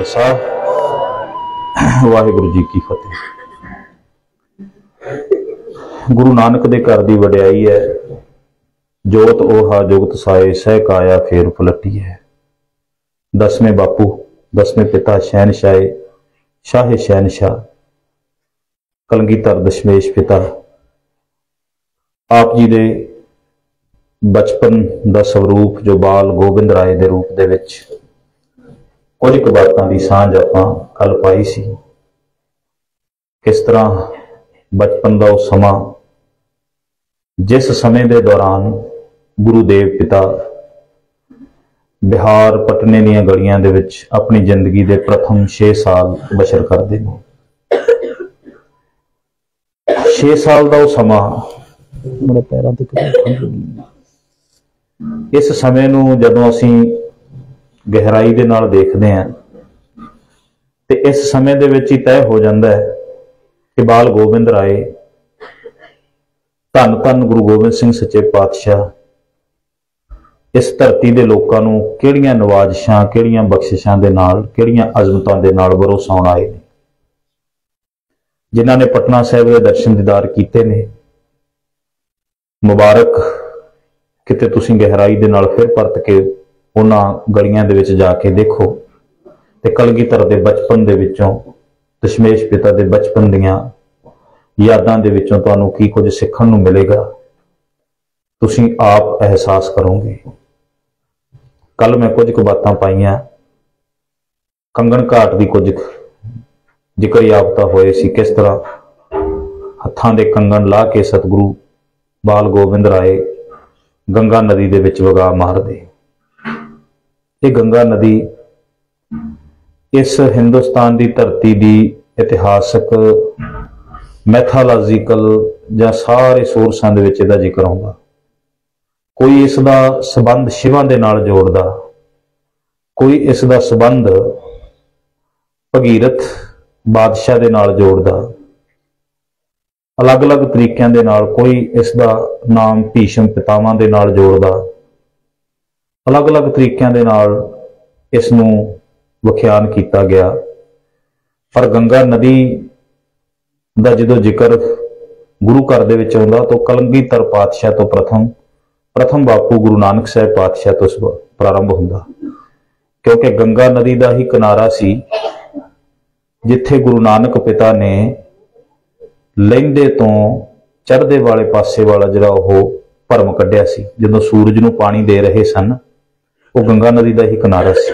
खालसा वाहिगुरु जी की फतेह। गुरु नानक दे घर दी वड्याई है, जोत ओहा जुगत साए सह काया फेर पलटी है। दसवें बापू दसवें पिता शहनशाहे शाहे शहनशाह कलगीधर दशमेश पिता आप जी दे बचपन दा स्वरूप जो बाल गोबिंद राय दे रूप दे विच कुछ क बातां दी सांझ आपां कल पाई सी। किस तरह बचपन दा उह समां जिस समय दे दौरान गुरुदेव पिता बिहार पटने दीयां गलियां दे विच अपनी जिंदगी दे प्रथम 6 साल बशर करदे ने। 6 साल दा उह समां मेरे पैरां ते ठंड लगी। इस समय नूं जदों असीं गहराई दे नाल देखदे हां ते इस समय दे विच ही तय हो जांदा है कि बाल गोबिंद राय धन धन गुरु गोबिंद सिंह सच्चे पातशाह इस धरती दे लोकां नूं किहड़ियां नवाजिशां किहड़ियां बख्शिशां दे नाल किहड़ियां अज़मतां दे नाल वरोसाउण आए ने, जिन्हां ने पटना साहिब दे दर्शन दीदार कीते ने। मुबारक किते तुसीं गहराई दे नाल फिर परत के उन्हां गलियां दे विच जाके देखो ते कलगीधर दे बचपन दे विचों दशमेश पिता दे बचपन दीयां यादां दे विचों तुहानूं की कुछ सिੱਖਣ नूं मिलेगा, तुसीं आप एहसास करोगे। कल मैं कुछ क बातां पाईयां कंगण घाट दी कुछ जिक्र याबता होए सी, किस तरह हत्थां दे कंगण ला के सतगुरु बाल गोबिंद राय गंगा नदी दे विच वगा मारदे। ये गंगा नदी इस हिंदुस्तान की धरती की इतिहासक मैथालॉजिकल या सारे सोर्सां दे विच इहदा जिक्र आउंदा। कोई इसका संबंध शिवां दे नाल जोड़दा, कोई इसका संबंध भगीरथ बादशाह दे नाल जोड़दा, अलग अलग तरीकों दे नाल। कोई इसका नाम भीष्म पितावां दे नाल जोड़दा, अलग अलग तरीकों दे नाल इसनूं व्याख्यान किया गया। पर गंगा नदी का जो जिक्र गुरु घर दे विच आउंदा तो कलगीधर पातशाह तो प्रथम बापू गुरु नानक साहिब पातशाह तो प्रारंभ हुंदा, क्योंकि गंगा नदी का ही किनारा सी जिथे गुरु नानक पिता ने लहिंदे तो चढ़दे वाले पासे वाला जिहड़ा ओह भरम कढ़िया सी। जदों सूरज नूं पानी दे रहे सन वो गंगा नदी का ही किनारा सी।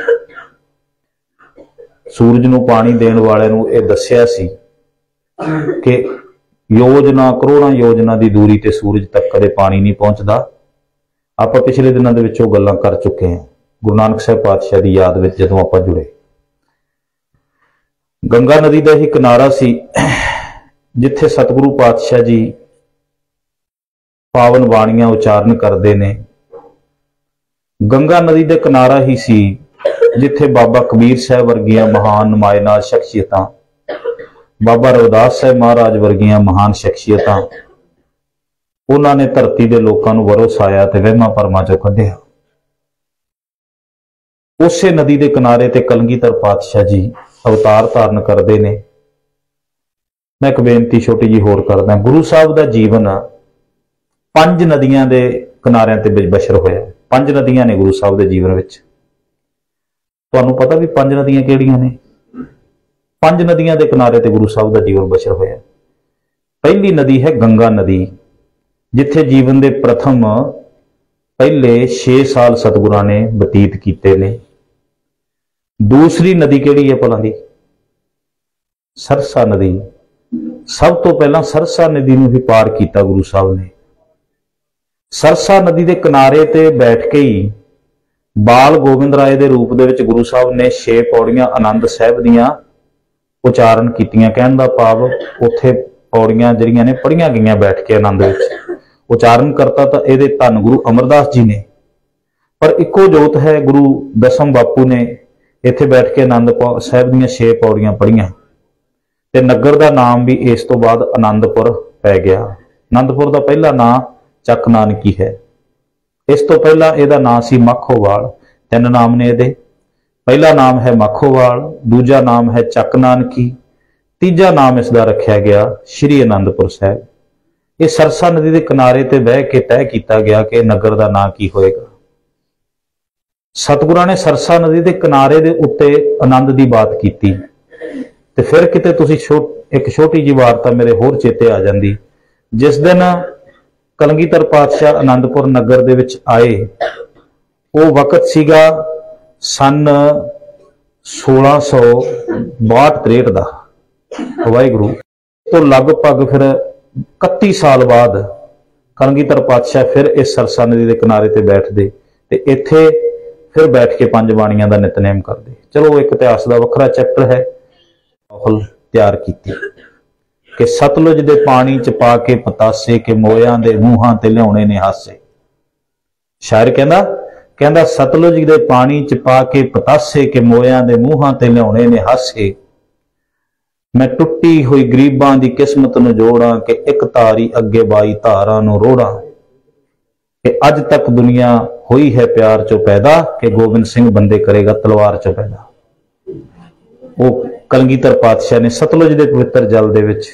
सूरज नूं पानी देण वाले नूं यह दस्सिया सी कि योजना करोड़ां योजना की दूरी ते सूरज तक कदे पानी नहीं पहुंचता। आपां पिछले दिनों दे विच ओह गल्लां कर चुके हैं गुरु नानक साहिब पातशाह की याद विच जदों आपां जुड़े। गंगा नदी का ही किनारा सी जिथे सतगुरु पातशाह जी पावन बाणियां उचारण करते ने। गंगा नदी के किनारा ही सी जिथे बाबा कबीर साहब वर्गियां महान नुमायनात शख्सियतां, बाबा रविदास साहब महाराज वर्गियां महान शख्सियतां उन्होंने धरती के लोगों को वरोसाया ते वहमां भरमां चों कढिया। उसे नदी के किनारे ते कलगीधर पातशाह जी अवतार धारण करते ने। मैं एक बेनती छोटी जी होर करदा, गुरु साहब का जीवन 5 नदियां के किनारिਆਂ ते बशर होया। 5 नदियां ने गुरु साहब के जीवन विच। तुहानूं पता भी 5 नदियां किहड़ियां ने? 5 नदियां के किनारे ते गुरु साहब का जीवन बशर होया। पहली नदी है गंगा नदी जिथे जीवन के प्रथम पहले 6 साल सतगुरां ने बतीत कीते ने। दूसरी नदी किहड़ी है भला दी? सरसा नदी। सब तो पहला सरसा नदी नूं ही पार किया गुरु साहब ने। सरसा नदी के किनारे ते बैठ के ही बाल गोबिंद राय के रूप दे विच गुरु साहब ने 6 पौड़ियां आनंद साहिब दियां उचारण कीतियां। कहण दा भाव उत्थे पौड़ियां जिहड़ियां ने पढ़ियां गईयां बैठ के आनंद विच। उचारण करता तो ये धन गुरु अमरदास जी ने, पर इको जोत है गुरु दसम बापू ने इत्थे बैठ के आनंद साहिब दियां 6 पौड़ियां पढ़ियां ते नगर का नाम भी इस तो बाद आनंदपुर पै गया। आनंदपुर का पहला नाम चक नानकी है। इस तो पहला यदा नाम सी मखोवाल। 3 नाम ने ये। पहला नाम है माखोवाल, दूजा नाम है चक नानकी, तीजा नाम इसका रखा गया श्री आनंदपुर साहब। ये सरसा नदी के किनारे ते बह के तय किया गया कि नगर का नाम की होएगा। सतगुरां ने सरसा नदी के किनारे के उत्ते आनंद की बात की ते फिर किते तुसी एक छोटी जी वार्ता मेरे होर चेते आ जाती। जिस दिन कलगीधर पातशाह आनंदपुर नगर दे विच आए, वो वक्त सीगा सन 1662-63 का। वाहिगुरू तो लगभग फिर 31 साल बाद कलगीधर पातशाह फिर इस सरसा नदी के किनारे ते बैठते ते इत्थे फिर बैठ के 5 बाणियां दा नितनेम करते। चलो एक इतिहास का वखरा चैप्टर है तैयार की कि सतलुज दे पानी च पा के पतासे के मोयां दे मूहां ते लियाउणे ने हासे। शायर कहंदा सतलुज दे पानी च पा के पतासे के मोयां दे मूहां ते लियाउणे ने हासे। मैं टुट्टी हुई गरीबां दी किस्मत नूं जोड़ां कि एक तारी अगे 22 धारां नूं रोड़ां। कि अज तक दुनिया हुई है प्यार चो पैदा कि गोबिंद सिंह बंदे करेगा तलवार चो पैदा। वो कलगीधर पातशाह ने सतलुज के पवित्र जल दे विच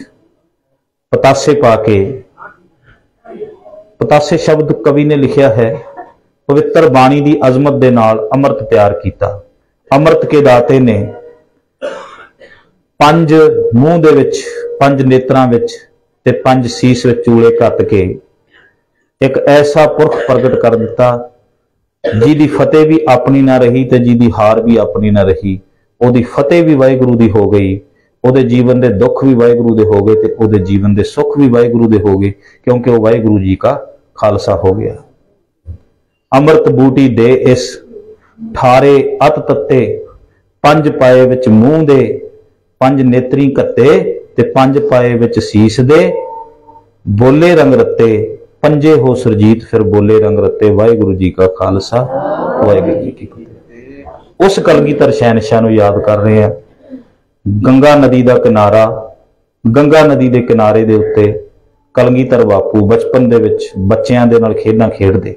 पतासे पा के, पतासे शब्द कवि ने लिखा है, पवित्र बाणी की अजमत दे नाल अमृत तैयार किया। अमृत के दाते ने 5 मूंह दे विच, 5 नेत्रां विच ते 5 सीस विच चूले कत के एक ऐसा पुरख प्रगट कर दिता जिहदी फतेह भी अपनी ना रही ते जिहदी हार भी अपनी ना रही। ओदी फतेह भी वाहिगुरू दी हो गई, ओदे जीवन दे दुख भी वाहिगुरू दे हो गए ते ओदे जीवन दे सुख भी वाहिगुरू दे हो गए, क्योंकि वह वाहिगुरू जी का खालसा हो गया। अमृत बूटी दे इस ठारे अत तत्ते, 5 पाए विच मूंह दे, 5 नेत्री कत्ते ते 5 पाए विच सीस दे। बोले रंग रत्ते पंजे हो सुरजीत, फिर बोले रंग रत्ते। वाहिगुरू जी का खालसा, वाहिगुरू जी की फतेह। उस कलगीधर शहनशाह नूं याद कर रहे हैं। गंगा नदी का किनारा, गंगा नदी के किनारे दे उत्ते कलगीधर बापू बचपन दे विच बच्चियां दे नाल खेडां खेडदे।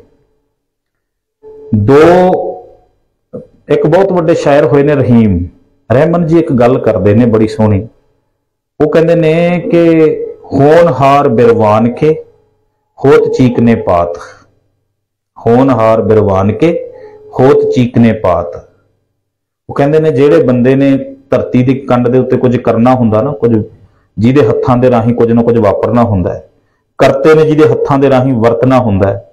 एक बहुत बड़े शायर होए ने रहीम रहमन जी, एक गल करते ने बड़ी सोहनी। वो कहते ने कि होनहार बिरवान के होत चीकने पात, होनहार बिरवान के होत चीकने पात। वो कहते ने जेड़े बंदे ने धरती की कंड के उत्ते कुछ करना हुंदा ना, कुछ जिहदे हत्थां दे राहीं कुछ ना कुछ वापरना हुंदा है, करते ने जिहदे हत्थां दे राहीं वरतना हुंदा है,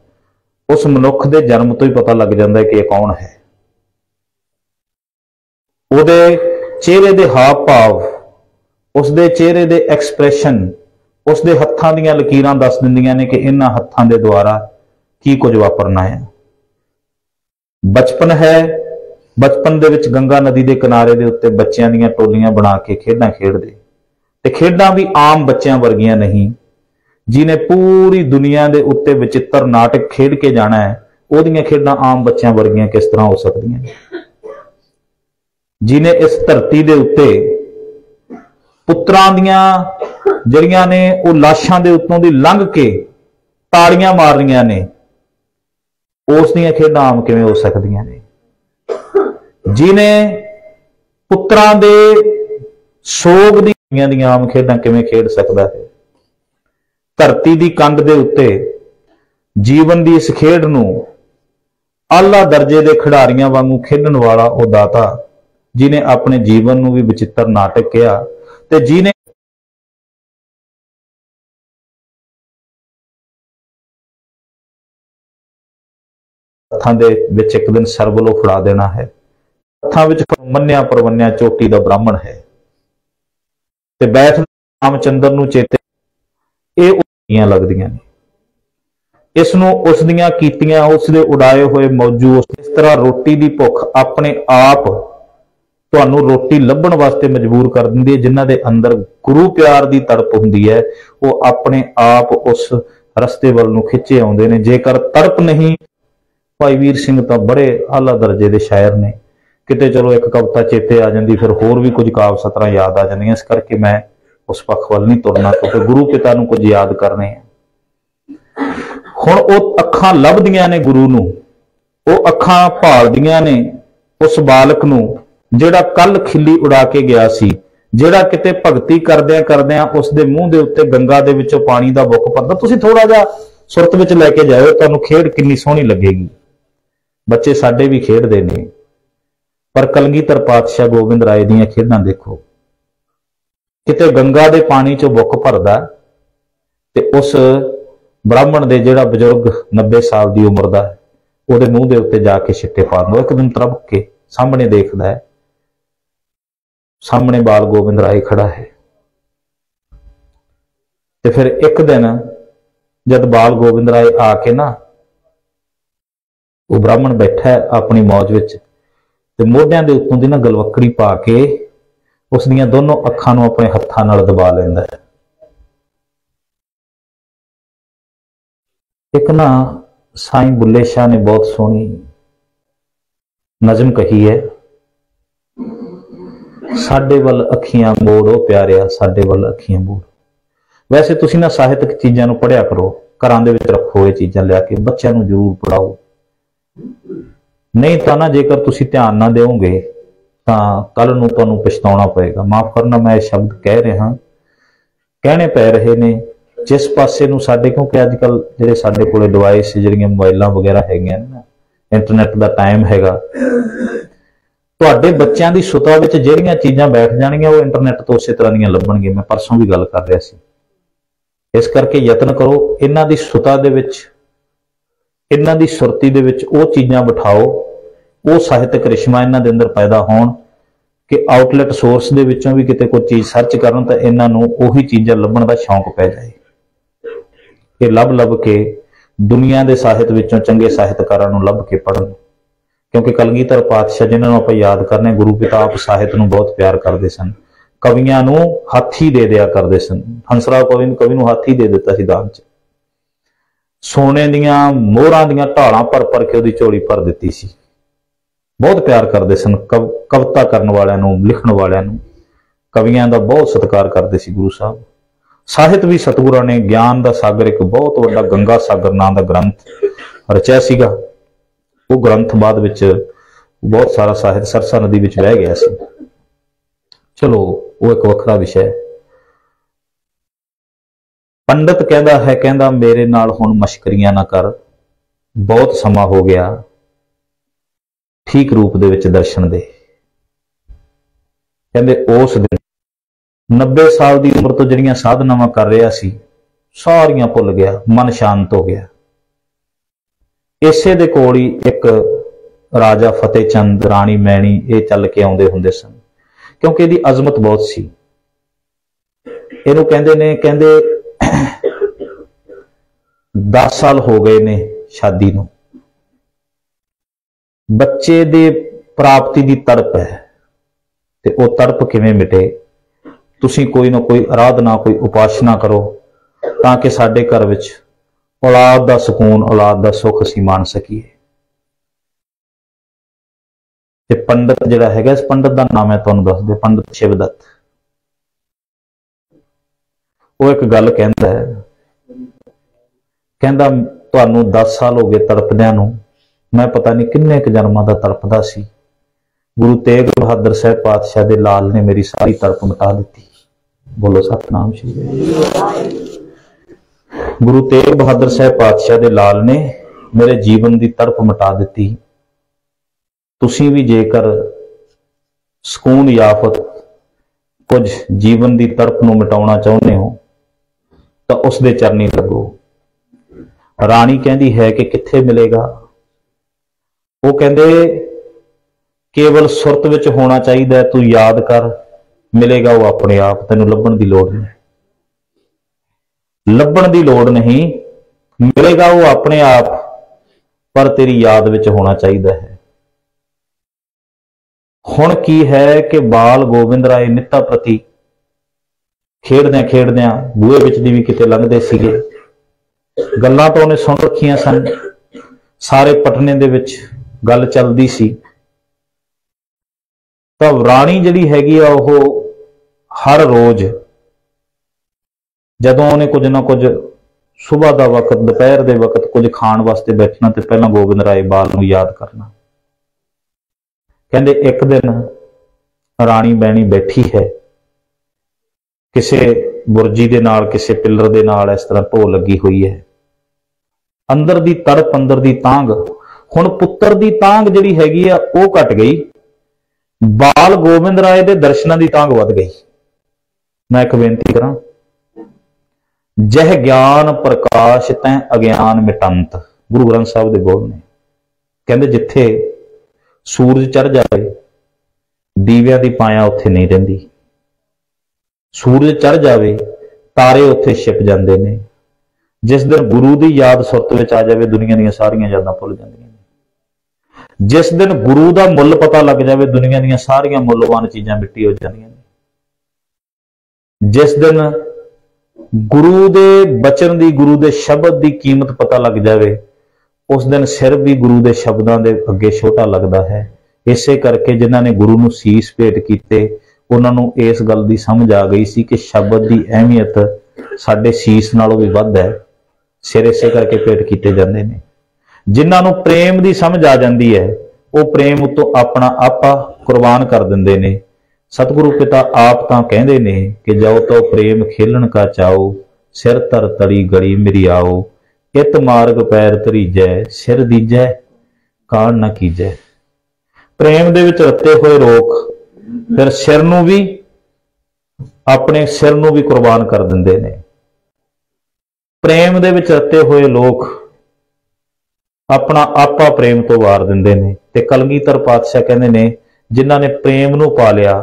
उस मनुख दे जन्म तो ही पता लग जाता है कि यह कौन है। ਉਹਦੇ चेहरे के हाव भाव, उसके चेहरे के एक्सप्रैशन, उसके हत्थां दीयां लकीरां दस दिंदियां ने कि इन्हां हत्थां दे द्वारा की कुछ वापरना है। बचपन है, बचपन दे विच गंगा नदी के किनारे के उत्ते बच्चों दीयां टोलियां बना के खेडां खेडदे ते खेडां भी आम बच्चों वर्गियां नहीं। जिन्हें पूरी दुनिया के उत्ते विचित्र नाटक खेड के जाना है, ओहदियां खेडां आम बच्चों वर्गियां किस तरह हो सकदियां ने। जिन्हें इस धरती के उत्ते पुत्रां दियां जड़ियां ने वो लाशां दे उत्तों दी लंघ के ताड़ियां मार रही ने, उस दियां खेडां आम किवें हो सकदियां ने। जिन्हें पुत्रां दे सोग दियां आम खेडां किवें खेड सकदा है। धरती की कंध के उत्ते जीवन की इस खेड नूं आला दर्जे के खिडारियां वांगू खेडण वाला वो दाता, जिन्हें अपने जीवन नूं भी विचित्र नाटक किया ते जिन्हें हत्थां दे विच एक दिन सरबलो फड़ा देना है। हत्थां विच मन्निया परवन्निया चोटी दा ब्राह्मण है ते बैठ रामचंद्र नूं चेते ये उड़ियां लगदियां ने। इसनूं उस दियां कीतियां, उसदे उड़ाए हुए मौजू, इस तरह रोटी दी भुख अपने आप तुहानूं रोटी लभण वास्ते मजबूर कर दिंदी है। जिन्हां दे अंदर गुरु प्यार दी तड़प हुंदी है, वो अपने आप उस रस्ते वल नूं खिच्चे आउंदे ने। जेकर तड़प नहीं, भाई वीर सिंह तो बड़े आला दर्जे के शायर ने। किते चलो एक कविता चेते आ जाती, फिर होर भी कुछ काव सतरां याद आ जांदियां। इस करके मैं उस पक्ष वल नहीं तुरना, क्योंकि गुरु पिता नूं कुछ याद करने हैं। हुण वो अखां लभदियां ने गुरु नूं, वो अखां भालदियां ने उस बालक नूं ਜਿਹੜਾ कल खिल्ली उड़ा के गया सी, ਜਿਹੜਾ किते भगती करदियां करदियां उसके मूँह के उत्ते गंगा दे विचों पानी दा बुक भरदा। तुसीं थोड़ा जिहा सुरत विच लैके जाओ, तुहानूं खेड किन्नी सोहनी लगेगी। बच्चे साडे भी खेडदे ने, पर कलगीधर पातशाह गोबिंद राय दीयां खेडां देखो। किते गंगा दे पानी चों बुक भरदा ते उस ब्राह्मण दे जिहड़ा बजुर्ग 90 साल की उम्र का है, ਉਹਦੇ ਮੂੰਹ ਦੇ ਉੱਤੇ ਜਾ ਕੇ ਛਿੱਟੇ ਪਾ ਦਿੰਦਾ। ਇੱਕ ਦਿਨ ਤਰਪ ਕੇ ਸਾਹਮਣੇ ਦੇਖਦਾ ਹੈ, ਸਾਹਮਣੇ ਬਾਲ ਗੋਬਿੰਦ ਰਾਏ ਖੜਾ ਹੈ। ਤੇ ਫਿਰ ਇੱਕ ਦਿਨ ਜਦ ਬਾਲ ਗੋਬਿੰਦ ਰਾਏ ਆ ਕੇ ਨਾ, ਉਹ ਬ੍ਰਾਹਮਣ ਬੈਠਾ ਹੈ ਆਪਣੀ ਮੌਜ ਵਿੱਚ, ਤੇ ਮੋਢਿਆਂ ਦੇ ਉੱਤੋਂ ਦੀ ਨਾ ਗਲਵੱਕੜੀ ਪਾ ਕੇ ਉਸ ਦੀਆਂ ਦੋਨੋਂ ਅੱਖਾਂ ਨੂੰ ਆਪਣੇ ਹੱਥਾਂ ਨਾਲ ਦਬਾ ਲੈਂਦਾ ਹੈ। ਇੱਕ ਨਾ साईं बुल्ले शाह ने बहुत सोहनी नज़म कही है, साडे वल अखियां मोड़ो प्यारिया, साडे वल अखियां मोड़। वैसे तुसीं ना ਸਾਹਿਤਕ चीज़ां नूं पढ़िया करो, घरां दे विच रखो, ये चीज़ां लिया के बच्चों नूं जरूर पढ़ाओ। नहीं तो ना जेकर तुसीं ध्यान ना देवोगे तां कल नूं तुहानूं पछताउणा पएगा। माफ करना, मैं शब्द कह रहा, कहने पै रहे ने जिस पासे नूं साडे, क्योंकि अजकल जिहड़े साडे कोले डिवाइस जिहड़ियां मोबाइलां वगैरह हैगियां ने, इंटरनेट दा टाइम हैगा, तुहाडे बच्चों की सुता विच जिहड़ियां चीज़ां बैठ जाणगियां वो इंटरनेट तो उसे तरह दीयां लभणगियां। मैं परसों भी गल कर रहा सी। इस करके यतन करो, इन्हां दी सुता दे विच, इन्हां दी सुरती दे विच वो चीज़ां बिठाओ, वो ਸਾਹਿਤਕ ਰਿਸ਼ਮਾ इन्हां दे अंदर पैदा होण कि आउटलैट सोर्स दे विचों भी किते कोई चीज़ सर्च करन तां इन्हां नूं उही चीज़ां लभण दा शौक पै जाए। ये लभ लभ के दुनिया के साहित्य विचों चंगे साहित्यकारां नूं लभ के पढ़न, क्योंकि कलगीधर पातशाह जिन्हां नूं आपां याद करने, गुरु पिता आप साहित्य नूं बहुत प्यार करते सन। कवियां नूं हाथी दे दिया करते सन। हंसराज कवि नूं हाथी दे दिता सी दान च। सोने दियां मोहरां दियां ढालां भर भर के उहदी झोली भर दित्ती सी। बहुत प्यार करते सन कविता करन वालियां नूं, लिखण वालियां नूं। कवियां दा बहुत सत्कार करते सी गुरु साहब। ਸਾਹਿਤ भी सतगुरां ने ज्ञान का सागर, एक बहुत बड़ा गंगा सागर नाम का ग्रंथ रचिया सीगा। वो ग्रंथ बाद विच बहुत सारा साहित्य सरसा नदी विच बह गया सी। चलो वो एक वखरा विषय। पंडित कहता है, कहता मेरे नाल हुण मशकरियां ना कर, बहुत समा हो गया, ठीक रूप दे विच दर्शन दे। कहंदे उस दिन 90 साल की उम्र तो जिहड़ियां साधनावां कर रहा सी सारियां भुल गया, मन शांत हो गया। इसे दे कोल ही एक राजा फतेह चंद, राणी मैणी ये चल के आउंदे हुंदे सन, क्योंकि इहदी अजमत बहुत सी। इहनूं कहंदे ने, कहंदे 10 साल हो गए ने शादी नूं, बच्चे दे प्राप्ति की तड़प है, ते वो तड़प किवें मिटे? तुसीं कोई ना कोई आराधना, कोई उपासना करो, ताकि साडे घर विच औलाद दा सुकून, औलाद दा सुख असीं मान सकीए। ते पंडित जिहड़ा हैगा, इस पंडित दा नाम है तुहानूं दस दे, पंडित शिवदत्त। वो एक गल कहंदा है, कहंदा तुहानूं 10 साल हो गए तड़पदिआं नूं, मैं पता नहीं किन्ने क जन्मां दा तड़पदा सी। गुरु तेग बहादुर साहब पातशाह दे लाल ने मेरी सारी तड़प मिटा दी। बोलो सतनाम श्री। गुरु तेग बहादुर साहब पातशाह दे लाल ने मेरे जीवन की तड़प मिटा दी। तुसीं भी जेकर सुकून याफत कुछ जीवन की तड़प नूं मिटाउणा चाहुंदे हो तो उस दे चरनी लगो। राणी कहती है कि कित्थे मिलेगा? वो कहंदे केवल सुरत विच होना चाहिए, तू याद कर, मिलेगा वो अपने आप, तेनों लभण की लोड़ नहीं, लभण की लोड़ नहीं, मिलेगा वो अपने आप, पर तेरी याद विच होना चाहिए है। हुण की है कि बाल गोबिंद राय नित्ता प्रति खेडदियां खेडदियां बूहे विच दी भी किते लंघदे सीगे, गल्लां तो उन्हें सुन रखियां सन, सारे पटने दे विच गल चलदी सी। तो राणी जिहड़ी हैगी आ ओह हर रोज जदों उन्हें कुछ ना कुछ सुबह का वक्त, दोपहर के वक्त कुछ खाण वास्ते बैठना, तो पहला गोबिंद राय बाल नूं याद करना। कहते एक दिन राणी बैणी बैठी है किसी बुरजी दे नाल, किसी पिलर दे नाल इस तरह ढो लगी हुई है, अंदर दी तड़प, अंदर दी तांग। हुण पुत्तर दी तांग जिहड़ी हैगी आ ओह घट गई, बाल गोबिंद राय दे दर्शनां दी तांग वध गई। मैं एक बेनती करां, जह ज्ञान प्रकाश तैं अज्ञान मिटंत, गुरु ग्रंथ साहिब दे बोल ने। कहंदे जिथे सूरज चढ़ जाए दीविਆਂ ਦੀ पाया उत्थे नहीं रहिंदी, सूरज चढ़ जाए तारे उत्थे छिप जाते ने। जिस दिन गुरु की याद सुरत विच आ जाए दुनिया दी सारियां यादां भुल जांदियां ने। जिस दिन गुरु का मुल पता लग जाए दुनिया दी सारियां मुल्यवान चीज़ां मिट्टी हो जांदियां ने। जिस दिन गुरु दे बचन दी, गुरु दे शब्द की कीमत पता लग जाए उस दिन सिर भी गुरु दे शब्दां दे अगे छोटा लगता है। इसे करके जिन्हां ने गुरु नूं सीस भेट कीते उन्हां नूं इस गल दी समझ आ गई सी कि शब्द की अहमियत साडे सीस नालों भी वध है। सिर इसे करके भेट कीते जांदे ने। जिन्हां नूं प्रेम की समझ आ जाती है वो प्रेम उतों अपना आपा कुर्बान कर दिंदे ने। सतगुरु पिता आप तां कहंदे ने कि जाओ तो प्रेम खेलन का चाओ, सिर तर तड़ी गड़ी मेरी आओ, इत मार्ग पैर तरीजै, सिर दीजै कान ना कीजै। प्रेम दे विच रते हुए रोक फिर सिर नूं भी, अपने सिर नूं भी कुर्बान कर दिंदे ने। प्रेम दे विच रते हुए लोग अपना आपा प्रेम तो वार दिंदे ने। ते कलगीधर पातशाह कहंदे ने जिन्हां ने प्रेम नूं पा लिया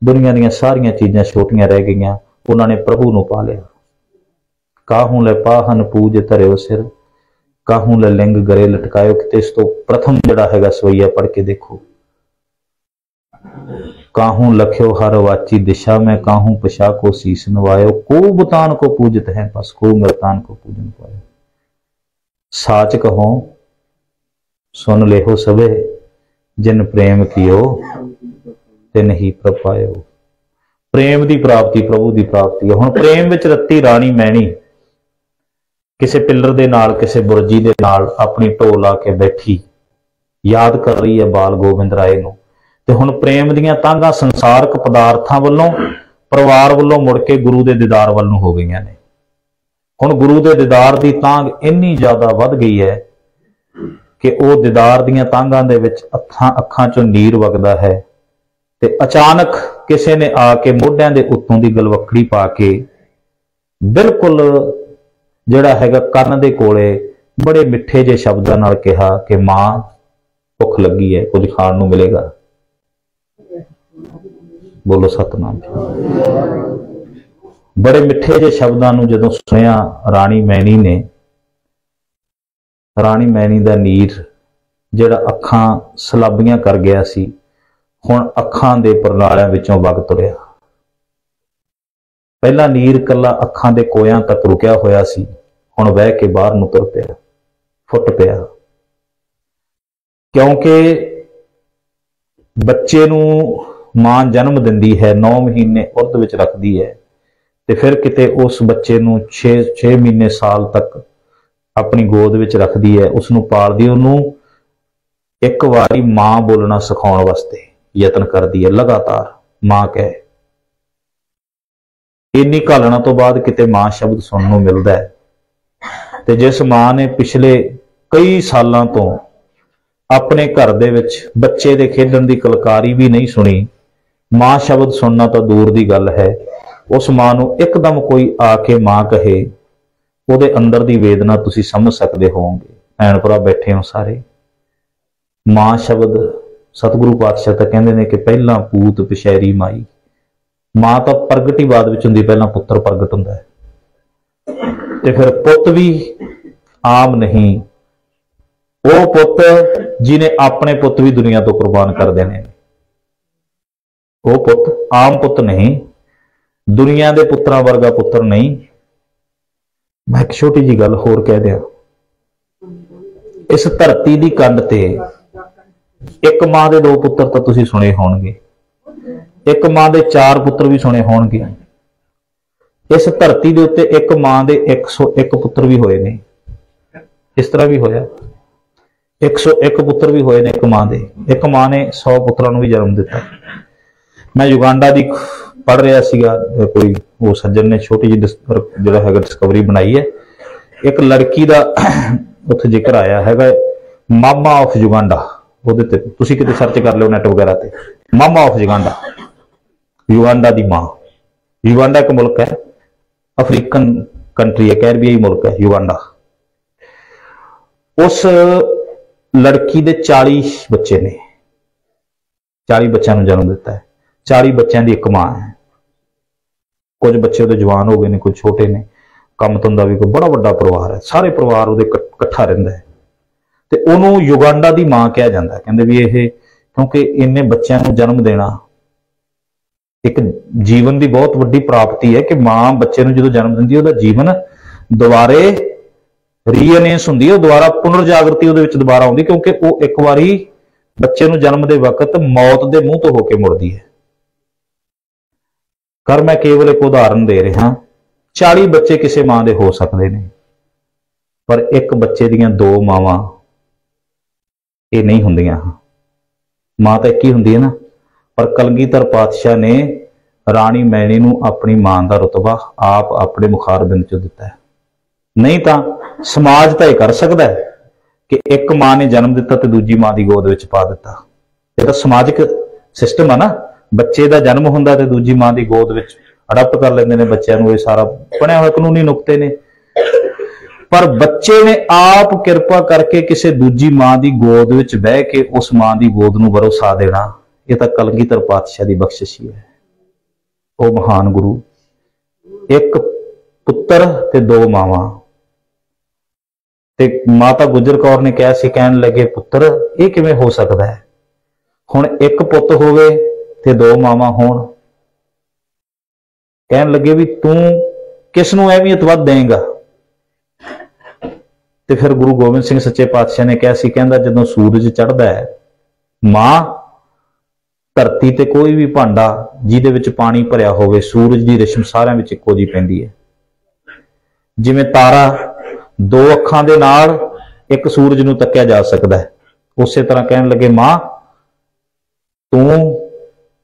दुनिया ਦੀਆਂ सारियां चीज़ां छोटियां रह गईयां, उन्होंने प्रभु नूं पा लिया। काहूं ले पाहन पूज धरियो सिर, काहूं ले लिंग गरे लटकायो। किते इस तो प्रथम जिहड़ा हैगा सवैया पढ़ के देखो। काहूं लख्यो हर वाची दिशा में, काहूं पशा को शीस नवायो, को बुतान को पूजत है बस, को मृतान को पूजन पायो। साच कहो सुन लेहो सबे, जिन प्रेम कियो तिन ही प्रभ पायो। प्रेम की प्राप्ति प्रभु की प्राप्ति है। हुण प्रेम विच रत्ती राणी मैणी किसी पिलर दे नाल, किसी बुरजी दे नाल अपनी ढो ला के बैठी याद कर रही है बाल गोबिंद राय नूं। ते हुण प्रेम दीयां तांगां संसारक पदार्थां वल्लों, परिवार वल्लों मुड़ के गुरु दे दीदार वल्लों हो गईयां ने। हुण गुरु दे दीदार दी तांग इन्नी ज़्यादा वध गई है कि वो दीदार दीयां तांगां दे विच अखां चों नीर वगदा है। ते अचानक किसी ने आके मोढियां दे उत्तों दी गलवक्कड़ी पा के बिल्कुल जिहड़ा हैगा कंन दे कोले बड़े मिठे जे शब्दां नाल कहा कि मां भुख लगी है, कुछ खाण नूं मिलेगा। बोलो सतनाम। बड़े मिठे जे शब्दां नूं जदों सुनिया राणी मैनी ने, राणी मैनी दा नीर जिहड़ा अखां सलाबियां कर गया सी हुण अखां दे परनालिਆਂ विचों वग तुरिया। पहला नीर कला अखां दे कोयां तक रुकिया होया सी, हुण वह के बाहर नूं तुर पिया, फुट पिया। क्योंकि बच्चे नूं मां जन्म दिंदी है, 9 महीने उर्द विच रखदी है, ते फिर किते उस बच्चे नूं 6 महीने साल तक अपनी गोद विच रखदी है, उसनूं पालदी, उहनूं एक वारी मां बोलना सिखाउण वास्ते यतन करती है लगातार, मां कह। इन्नी घालना तो बाद किते मां शब्द सुनने को मिलता है। ते जिस मां ने पिछले कई सालों तो अपने घर दे विच बच्चे दे खेडण दी कलकारी भी नहीं सुनी, मां शब्द सुनना तो दूर दी गल है, उस मां नूं एकदम कोई आके मां कहे, उहदे अंदर दी वेदना तुसीं समझ सकते होवोगे। भैण भरा बैठे हो सारे। मां शब्द सतगुरु पातशाह तो कहते हैं कि पहला पूत पिछैरी माई। मां तो प्रगट ही बाद विच हुंदी, पहला पुत्र प्रगट हुंदा है। ते फिर पुत भी आम नहीं, वो पुत जिन्हें अपने पुत भी दुनिया तो कुर्बान कर देने। वो पुत आम पुत नहीं, दुनिया के पुत्रां वर्गा पुत्र नहीं। मैं एक छोटी जी गल होर कह दिया, इस धरती की कंध ते एक मां के 2 पुत्र तो तुसीं सुने होणगे, एक मां के 4 पुत्र भी सुने होणगे। इस धरती के उत्ते एक मां के 101 पुत्र भी होए ने। इस तरह भी होया। 101 पुत्र भी होए ने एक मां दे। एक मां ने 100 पुत्रां नूं भी जन्म दिता। मैं युगांडा दी पढ़ रहा सीगा, कोई वो सज्जन ने छोटी जी जिहड़ा हैगा डिस्कवरी बनाई है। एक लड़की दा उत्थे जिक्र आया हैगा, मामा ऑफ युगांडा। ਉਹਦੇ ਤੇ ਤੁਸੀਂ ਕਿਤੇ सर्च कर लो नैट वगैरह ते, मामा ऑफ युगांडा, युगांडा दी मां। युगांडा एक मुल्क है, अफ्रीकन कंट्री है, कैरिबियाई मुल्क है युगांडा। उस लड़की दे 40 बच्चे ने, 40 बच्चों को जन्म दिता है। 40 बच्चों की एक मां है। कुछ बच्चे उहदे जवान हो गए ने, कुछ छोटे ने, काम धंधा भी, कोई बड़ा वड्डा परिवार है, सारे परिवार उहदे इकट्ठा रहिंदा है। ते उहनूं युगांडा दी मां कहा जाता है। कहंदे भी ये क्योंकि इन्ने बच्चों को जन्म देना एक जीवन की बहुत वड्डी प्राप्ति है कि मां बच्चे को जो जन्म दिंदी है, जीवन दोबारे रीअनेंस हुंदी है, दोबारा पुनर्जागृति उहदे विच दोबारा आउंदी, क्योंकि वो एक बारी बच्चे को जन्म दे वक्त मौत के मूँह तो होके मुड़दी है। कर मैं केवल एक उदाहरण दे रहा, 40 बच्चे किसी मां दे हो सकते हैं, पर एक बच्चे दियां 2 मावां ये नहीं हुंदियां। मां तो एक ही हुंदी है ना। पर कलगीधर पातशाह ने राणी मैणी नूं अपनी मां का रुतबा आप अपने मुखारबिंद चों दिता है। नहीं तो समाज तो यह कर सकता है कि एक मां ने जन्म दिता तो दूजी मां की गोद विच पा दिता। ये तो समाजिक सिस्टम है ना। बच्चे का जन्म हुंदा ते दूजी मां की गोद विच अडॉप्ट कर लेंदे ने बच्चों को। ये सारा बनिया हुआ कानूनी नुकते ने। पर बच्चे ने आप किरपा करके किसी दूजी मां की गोद विच बह के उस मां की गोद नूं वरोसा देना, यह तो कलगीधर पातशाह की बख्शिश ही है। वो महान गुरु, एक पुत्र ते 2 मावां। ते माता गुजर कौर ने कहा सी, कहन लगे पुत्र ये किवें हो सकता है, हुण एक पुत होवे ते 2 मावां होण। कहन लगे भी तू किस नूं अहमियत वध देंगा। ते फिर गुरु गोबिंद सिंह सच्चे पातशाह ने कहा सी, कहंदा जदों सूरज चढ़दा है, मां धरती ते कोई भी भांडा जिहदे विच पानी भरिया होवे, सूरज की रिश्म सारिਆਂ विच इक्को जी पैंदी है। जिवें तारा 2 अखां दे नाल एक सूरज नूं तक्किया जा सकता है, उस तरह कहन लगे मां तू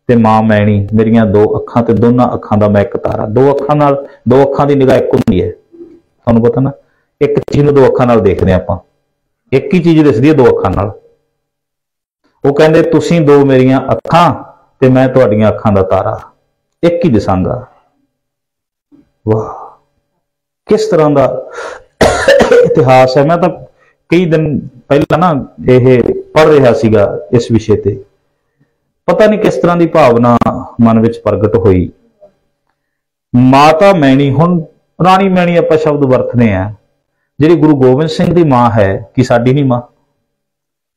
ते मां मैणी मेरियां 2 अखां ते दोनों अखां दा मैं एक तारा। 2 अखां नाल 2 अखां दी निगाह एक हुंदी है, तुहानूं पता ना। एक चीज नूं 2 अखां नाल देखदे आपां, एक ही चीज दिसदी है 2 अखां नाल। वो कहंदे तुसीं 2 मेरियां अखां ते मैं तुहाडीआं अखां दा तारा, एक ही दिसांगा। वाह किस तरह का इतिहास है। मैं तो कई दिन पहला ना यह पढ़ रहा सीगा इस विषय ते, पता नहीं किस तरह की भावना मन विच प्रगट हुई। माता मैणी, हुण राणी मैणी आपां शब्द वरतने हैं, जिहड़ी गुरु गोबिंद सिंह की मां है कि साडी नहीं मां।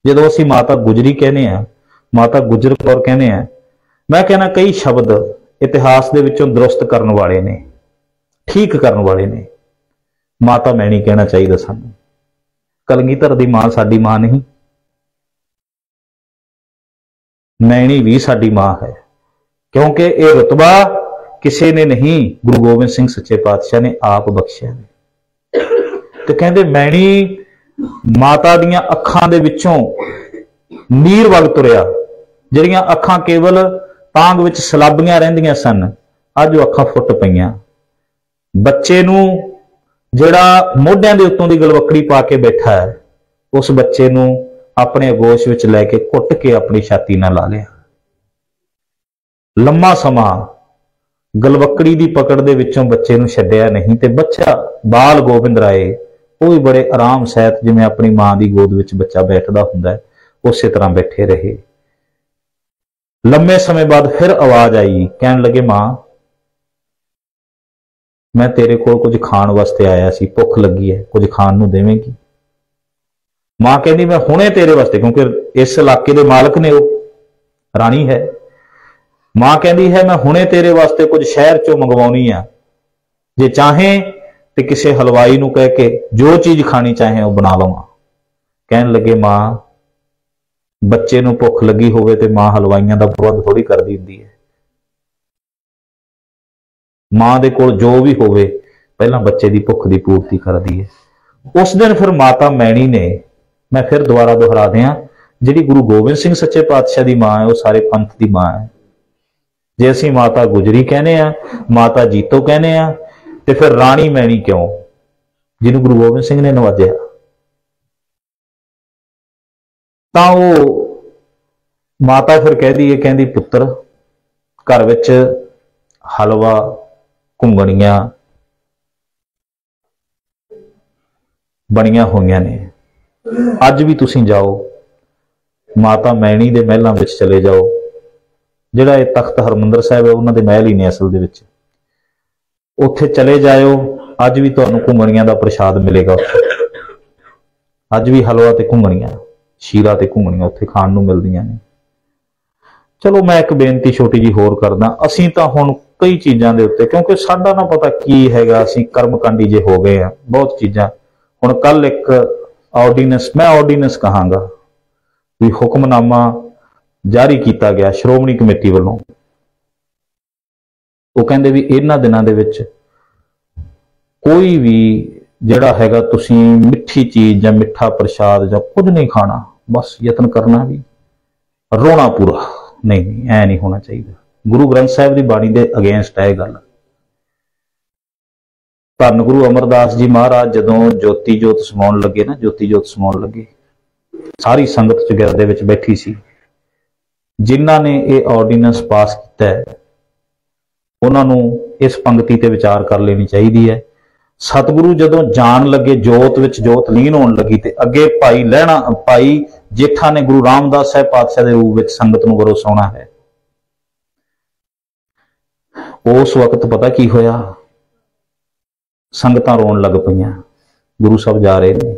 जदों असीं माता गुजरी कहने हैं, माता गुजर कौर कहने हैं, मैं कहना कई शब्द इतिहास दे विचों दुरुस्त करन वाले ने, ठीक करन वाले ने। माता मैणी कहना चाहिए सानू। कलगीधर दी मां साडी मां नहीं, मैणी भी साडी मां है, क्योंकि यह रुतबा किसी ने नहीं, गुरु गोबिंद सिंह सच्चे पातशाह ने आप बख्शिया ने। तो कहंदे मैणी माता दियां अखां दे विचों नीर वग तुरिया, जिहड़ियां अखां केवल तांग विच सलाबियां रहिंदियां सन, अज वो अखां फुट पईयां। बच्चे नूं जिहड़ा मोढियां दे उत्तों दी गलवकड़ी पा के बैठा है, उस बच्चे नूं अपने अगोश विच लैके घुट के अपनी छाती नाल ला लिया। लम्मा समा गलवकड़ी दी पकड़ दे विचों बच्चे नूं छड्डिया नहीं, ते बच्चा बाल गोबिंद राय वो भी बड़े आराम सहित जिवें अपनी मां दी गोद विच बच्चा बैठदा हुंदा है, उस तरह बैठे रहे। लंबे समय बाद फिर आवाज आई, कहन लगे मां मैं तेरे कोल कुछ खाण वास्ते आया सी, भुख लगी है, कुछ खाण नूं देवेंगी। मां कहती मैं हुणे तेरे वास्ते, क्योंकि इस इलाके दे मालक ने वो राणी है। मां कहती है मैं हुणे तेरे वास्ते कुछ शहर चों मंगवाउणी आ, जे चाहे तो किसी हलवाई नूं कह के जो चीज खानी चाहे वो बना लवां। कहन लगे मां बच्चे नूं भुख लगी होवे ते मां हलवाइयां दा प्रबंध थोड़ी करदी हुंदी है। मां दे कोल जो भी होवे पहला बच्चे की भुख की पूर्ति करदी है। उस दिन फिर माता मैणी ने मैं फिर दोबारा दोहरा दियां, जिहड़ी गुरु गोबिंद सिंह सच्चे पातशाह की मां है वो सारे पंथ की मां है। जे असीं माता गुजरी कहने आ, माता जीतो कहने आ, ते फिर राणी मैणी क्यों, जिन्होंने गुरु गोबिंद सिंह ने नवाजिया। तां वो माता फिर कहदी है, कहदी पुत्र घर विच हलवा घुंगणियां बणियां होईयां ने, अज भी तुसीं जाओ माता मैणी दे महलां विच चले जाओ, जिहड़ा ये तख्त हरमंदर साहिब है उन्हां दे महल ही ने असल दे विच, उत्थे चले जाओ, अज भी तुहानूं घुंगणियां दा प्रशाद मिलेगा। अज भी हलवा ते घुंगणियां, शीरा ते घुंगणियां उत्थे खाण नूं मिलदियां ने। चलो मैं एक बेनती छोटी जी होर करदा, असीं तां हुण कई चीज़ां दे उत्ते, क्योंकि साडा ना पता की हैगा, असीं कर्मकांडी जे हो गए हैं बहुत चीज़ां। हुण कल एक ऑर्डीनेंस, मैं ऑर्डीनेंस कहांगा भी हुक्मनामा जारी किया गया श्रोमणी कमेटी वालों, वो कहंदे भी इन्हां दिनां दे विच कोई भी जिहड़ा हैगा तुसीं मिठी चीज़ जां मिठा प्रशाद जां कुछ नहीं खाना, बस यतन करना भी रोना पूरा नहीं, ऐ नहीं होना चाहिए। गुरु ग्रंथ साहिब की बाणी के अगेंस्ट है गल। धन गुरु अमरदास जी महाराज जदों ज्योति जोत समाउण लगे ना, ज्योति जोत समाउण लगे, सारी संगत चौगिरदे विच बैठी सी। जिन्हां ने यह ऑर्डीनेंस पास किया है उन्हां नूं इस पंक्ति ते विचार कर लेनी चाहिए है। सतगुरु जदों जान लगे जोत विच जोत लीन होण लगी, ते अगे भाई लहणा भाई जेठा ने गुरु रामदास साहिब पातशाह के रूप में संगत नूं वरोसाउणा है। उस वक्त पता की होया, संगतां रोण लग पईयां, गुरु साहब जा रहे ने।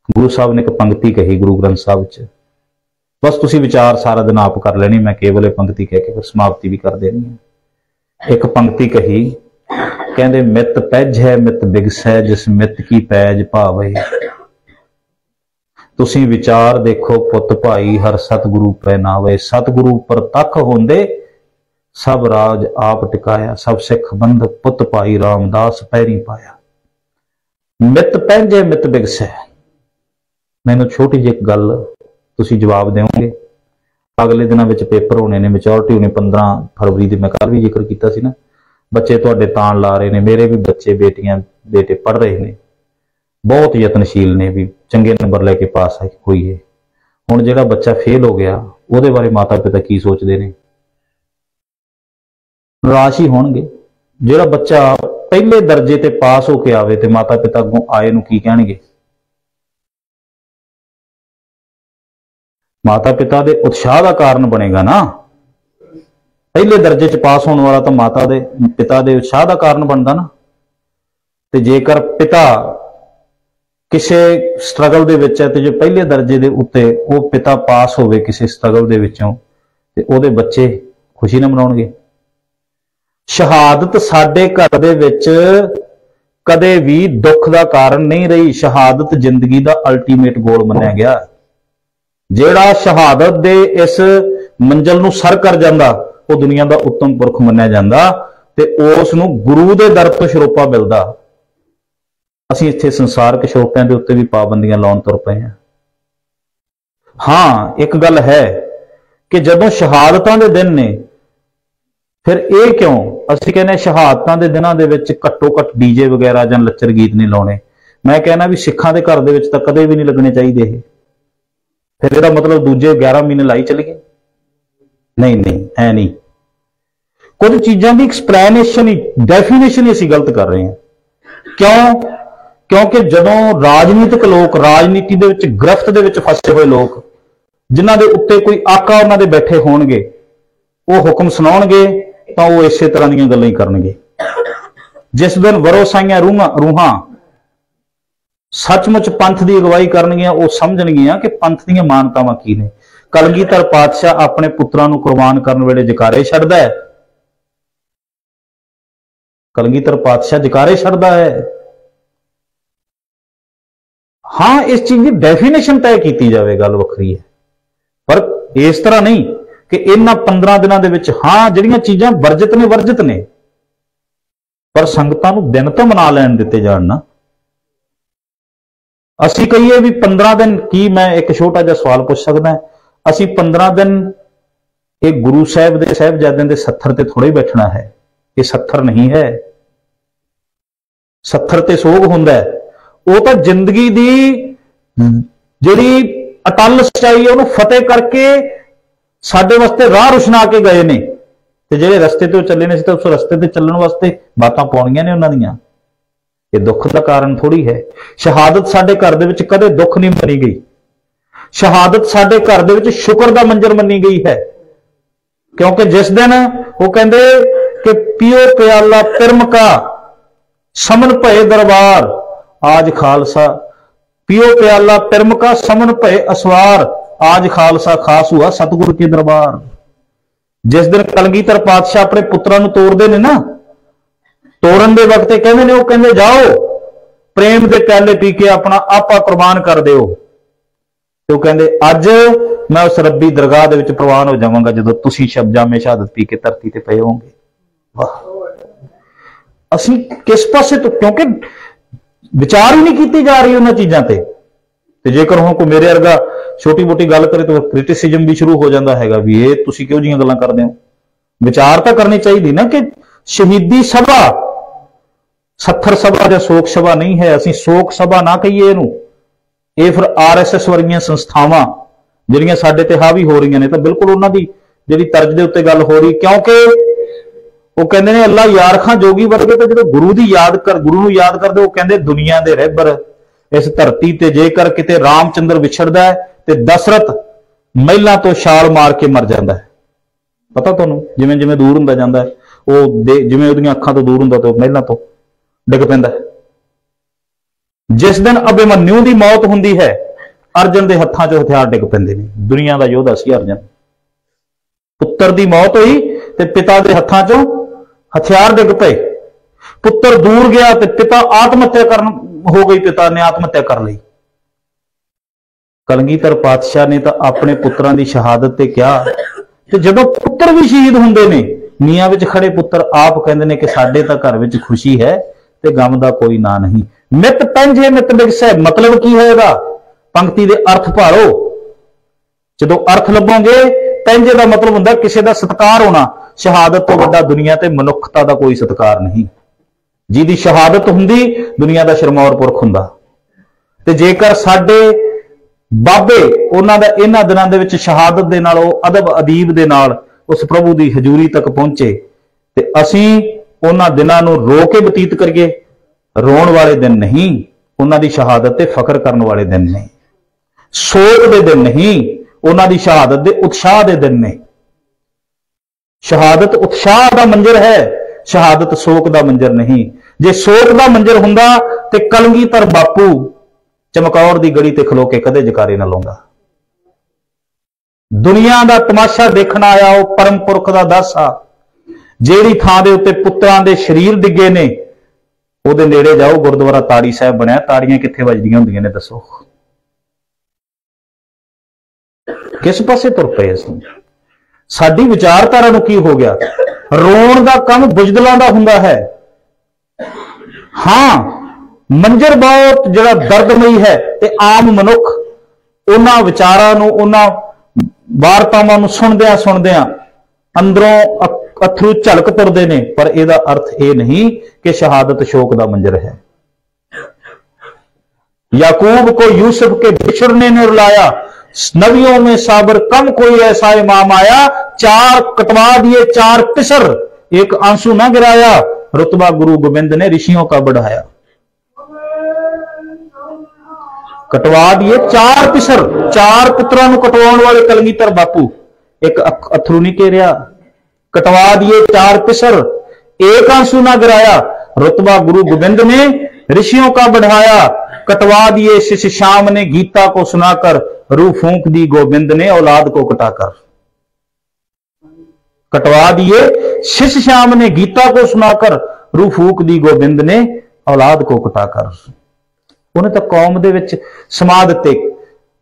गुरु साहब ने एक पंक्ति कही गुरु ग्रंथ साहब च, बस तुसीं विचार सारा दिन आप कर लेनी, मैं केवल एक पंक्ति कह के फिर समाप्ति भी कर देनी है। एक पंक्ति कही, कहंदे मित पैज है मित बिगसै, जिस मित की पैज भावे। तुसीं विचार देखो पुत भाई, हर सतगुरु पहनावे। सतगुरु प्रतख होंदे सब राज आप टिकाया, सब सिख बंध पुत भाई रामदास पैरी पाया। मित पैंजे मित बिगसै। मैनूं छोटी जी एक गल तुसीं जवाब देवोगे, अगले दिनों में पेपर होने ने, मैच्योरिटी होनी 15 फरवरी की, मैं कल भी जिक्र किया सी ना। बच्चे तुहाडे ताण ला रहे ने, मेरे भी बच्चे बेटियां बेटे पढ़ रहे ने, बहुत यतनशील ने भी चंगे नंबर लैके पास हुई है। हुण जिहड़ा बच्चा फेल हो गया उहदे बारे माता पिता की सोचते हैं, निराश ही होणगे। जिहड़ा बच्चा पहले दर्जे ते पास होके आवे ते माता पिता अगों आए नूं की कहणगे। माता पिता दे उत्साह का कारण बनेगा ना। पहले दर्जे च पास होने वाला तो माता दे पिता दे उत्साह का कारण बनता ना। ते जेकर पिता किसी स्ट्रगल दे विच है ते जो पहले दर्जे दे उत्ते वो पिता पास होवे किसी स्ट्रगल दे विचों, ते ओहदे बच्चे खुशी ना मनाउणगे। शहादत साडे घर दे विच कदे भी दुख का कारण नहीं रही। शहादत जिंदगी का अल्टीमेट गोल मन्निया गया। जेड़ा शहादत दे इस मंजिल नूं सर कर जांदा वो दुनिया का उत्तम पुरख मन्निया जांदा, ते उस नूं गुरु दे दर तो शरोपा मिलदा। असीं इत्थे संसारक शरोपियां दे उत्ते भी पाबंदियां लाउण तुर पए हैं। हाँ, एक गल है कि जदों शहादतां दे दिन ने, फिर ये क्यों असीं कहने शहादतां दे दिनां दे विच घट्टो घट डीजे वगैरह जां लच्चर गीत नहीं लाउणे। मैं कहना भी सिखां दे घर दे विच तां कदे भी नहीं लगने चाहिए। फिर इसदा मतलब दूजे 11 महीने लाई चले गए? नहीं नहीं, ऐ नहीं। कुछ चीज़ों की एक्सप्लेनेशन ही, डेफिनेशन ही असीं गलत कर रहे हैं। क्यों? क्योंकि जदों राजनीतिक लोग, राजनीति दे विच गिरफ्त दे विच फसे हुए लोग, जिन्हां दे उत्ते कोई आका उन्हां दे बैठे होणगे, वो हुक्म सुनाउणगे तां वो इसे तरह दीयां गल्लां ही करनगे। जिस दिन वरोसाइयां रूहां सचमुच पंथ की अगवाई करनगियां, वो समझणगियां कि पंथ दीयां मानतावां की ने। कलगीधर पातशाह अपने पुत्रां नूं कुर्बान करन वेले जकारे छड्डदा है। कलगीधर पातशाह जकारे छड्डदा है। हाँ, इस चीज की डेफिनेशन तय की जाए, गल वखरी है, पर इस तरह नहीं कि इन्हां 15 दिनों के विच हाँ जिहड़ियां चीज़ां वर्जित ने, पर संगतां नूं दिन तो मना लैण दिते जाण ना। ਅਸੀਂ ਕਹੀਏ ਵੀ 15 दिन ਕੀ, ਮੈਂ ਇੱਕ ਛੋਟਾ ਜਿਹਾ ਸਵਾਲ ਪੁੱਛ ਸਕਦਾ, ਅਸੀਂ 15 दिन ਇਹ ਗੁਰੂ ਸਾਹਿਬ ਦੇ ਸਾਹਿਬਜ਼ਾਦਿਆਂ ਦੇ ਸੱਥਰ ਤੇ ਥੋੜਾ ਹੀ ਬੈਠਣਾ ਹੈ। ਇਹ ਸੱਥਰ ਨਹੀਂ ਹੈ। ਸੱਥਰ ਤੇ ਸੋਗ ਹੁੰਦਾ ਹੈ, ਉਹ ਤਾਂ ਜ਼ਿੰਦਗੀ ਦੀ ਜਿਹੜੀ ਅਟਲ ਸਚਾਈ ਉਹਨੂੰ ਫਤਿਹ ਕਰਕੇ ਸਾਡੇ ਵਾਸਤੇ ਰਾਹ ਰੁਸ਼ਨਾ ਕੇ ਗਏ ਨੇ, ਤੇ ਜਿਹੜੇ ਰਸਤੇ ਤੇ ਉਹ ਚੱਲੇ ਨੇ, ਅਸੀਂ ਤਾਂ ਉਸ ਰਸਤੇ ਤੇ ਚੱਲਣ ਵਾਸਤੇ ਬਾਤਾਂ ਪਾਉਣੀਆਂ ਨੇ ਉਹਨਾਂ ਦੀਆਂ। ਇਹ ਦੁੱਖ ਦਾ ਕਾਰਨ ਥੋੜੀ ਹੈ। ਸ਼ਹਾਦਤ ਸਾਡੇ ਘਰ ਦੇ ਵਿੱਚ ਕਦੇ ਦੁੱਖ ਨਹੀਂ ਮੰਨੀ ਗਈ। ਸ਼ਹਾਦਤ ਸਾਡੇ ਘਰ ਦੇ ਵਿੱਚ ਸ਼ੁਕਰ ਦਾ ਮੰਜ਼ਰ ਮੰਨੀ ਗਈ ਹੈ, ਕਿਉਂਕਿ ਜਿਸ ਦਿਨ ਉਹ ਕਹਿੰਦੇ ਕਿ ਪੀਓ ਪਿਆਲਾ ਪਿਰਮ ਕਾ ਸਮਨ ਭਏ ਦਰਬਾਰ, आज खालसा पियो प्याला पिरम का समन भय असवार, आज खालसा खास हुआ सतगुर के दरबार। जिस दिन कलगीधर पातशाह अपने पुत्रां नूं तोड़दे ने ना, तोड़न दे वक्त कहंदे ने, वो कहंदे जाओ प्रेम दे प्याले पी के अपना आपा कुर्बान कर दिओ, ते वो कहंदे अज मैं उस रब्बी दरगाह दे विच प्रवान हो जावांगा जदों तुसीं शब्जामे शहादत पी के धरती ते पए होवोगे। वाह, असीं किस पासे तो, क्योंकि विचार ही नहीं की जा रही उन्होंने चीजों ते जेकर हम कोई मेरे वर्गा छोटी मोटी गल करे तो क्रिटिसिजम भी शुरू हो जाता है भी ये तुसीं क्यों जिहियां गल्लां करदे हो। विचार तो करनी चाहिए ना कि शहीदी सभा सत्थर सभा या शोक सभा नहीं है, असीं शोक सभा ना कहिए इहनूं। ये फिर RSS वर्गियां संस्थावां जिहड़ियां साडे ते हावी हो रही ने, तो बिल्कुल उन्हां दी जिहड़ी तर्ज दे उत्ते गल हो रही, क्योंकि वो कहते हैं अल्लाह यार खां जोगी वर्गे तो जो गुरु की याद कर, गुरु नूं याद करदे, वो कहते दुनिया के रहबर इस धरती ते जेकर किते रामचंद्र विछड़दा है ते दशरथ महिलां तो छाल मार के मर जाता है। पता तुहानूं जिवें जिवें दूर हुंदा जांदा है, वो जिवें उहदियां अखां तो दूर हुंदा तो महिलां तो डिग पैंदा है। जिस दिन अभिमन्यु की मौत हुंदी है, अर्जन के हत्थां चों हथियार डिग पैंदे ने। दुनिया का योद्धा सी अर्जन, पुत्र की मौत हुई ते पिता के हत्थां चों हथियार डिग पे, पुत्र दूर गया तो पिता आत्महत्या कर हो गई, पिता ने आत्महत्या कर ली। कलगीधर पातशाह ने तो अपने पुत्रां दी शहादत ते क्या, ते जदों पुत्र भी शहीद हुंदे ने, नीआं विच खड़े पुत्र आप कहंदे ने कि साडे तां घर विच खुशी है ते गम दा कोई ना नहीं। मित पैंजे मित बिगसै, मतलब की है इहदा? पंक्ति दे अर्थ भालो। जदों अर्थ लभोगे, पैंजे दा मतलब हुंदा किसी दा सत्कार होना। शहादत तो वड्डा दुनिया ते मनुखता दा कोई सत्कार नहीं। जिहदी शहादत हुंदी दुनिया दा शरमौर पुरख हुंदा। ते जेकर साडे बाबे उन्हां दा इन्हां दिनां दे विच शहादत दे नाल, अदब अदीब दे नाल उस प्रभु दी हजूरी तक पहुंचे, ते असीं उन्हां दिनां नूं रो के बतीत करिए। रोण वाले दिन नहीं, उन्हां दी शहादत ते फखर करन वाले दिन नहीं, सोग दे दिन नहीं, उन्हां दी शहादत दे उत्साह दे दिन ने। शहादत उत्साह का मंजर है, शहादत सोक का मंजर नहीं। जे सोक का मंजर हुंदा ते कलगीधर बापू चमकौर की गड़ी ते खलो के कदे जकारे ना लाउंदा। दुनिया का तमाशा देखना आया वो परम पुरख का दासा, जेड़ी थां दे उत्ते पुत्रां दे शरीर डिगे ने, ਉਹਦੇ नेड़े जाओ, गुरुद्वारा ताड़ी साहब बनया, ताड़ियां कित्थे वजदियां हुंदियां ने दसो? किस पासे तुर पए असीं? साडी विचारधारा नूं की हो गया? रोण दा काम बुजदलां दा हुंदा है। हां, मंजर बहुत जिहड़ा दर्दमई है, ते आम मनुख उन्हां विचारां नूं, उन्हां वार्तावां नूं सुणदियां अंदरों अथरू झलक तुरदे ने, पर इहदा अर्थ यह नहीं कि शहादत शोक दा मंजर है। याकूब को यूसुफ के बिछड़ने ने रुलाया, नबियों में साबर कम कोई ऐसा इमाम आया, चार कटवा दिए चार पिसर, एक आंसू ना गिराया, रुतबा गुरु गोविंद ने ऋषियों का बढ़ाया। कटवा दिए चार पिसर, चार पुत्रां नूं कटवाउण वाले कलगीधर बापू, एक अथरू नहीं घेरिया। कटवा दिए चार पिसर, एक आंसू ना गिराया, रुतबा गुरु गोविंद ने ऋषियों का बढ़ाया। कटवा दिए शिष्य श्याम ने गीता को सुनाकर, रूह फूंक दी गोविंद ने औलाद को कटाकर। कटवा दिए शिष्य श्याम ने गीता को सुनाकर, रूह फूंक दी गोविंद ने औलाद को कटाकर। उन्हें तो कौम दे विच समा दिते।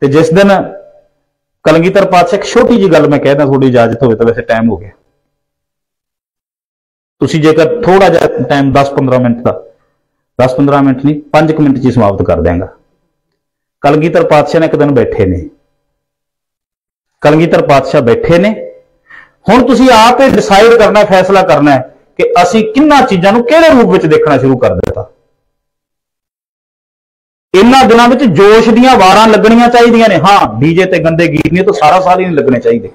ते जिस दिन कलगीधर पातशाह, एक छोटी जी गल मैं कहना, थोड़ी इजाजत हो तो, वैसे टाइम हो गया, तुसी जेकर थोड़ा जिहा टाइम 10-15 मिनट का, 10-15 मिनट नहीं 5 मिनट च समाप्त कर देंगा। कलगीधर पातशाह ने एक दिन बैठे ने, कलगीधर पातशाह बैठे ने, हुण तुसीं आप डिसाइड करना, फैसला करना है कि असीं किन्हां चीज़ां नूं किहड़े रूप विच देखना शुरू कर दिता। इन्हां दिनां विच जोश दीयां वारां लगणीਆਂ चाहीदियां ने। हाँ, डीजे ते गंदे गीत नहीं तो सारा साल ही नहीं लगने चाहिए।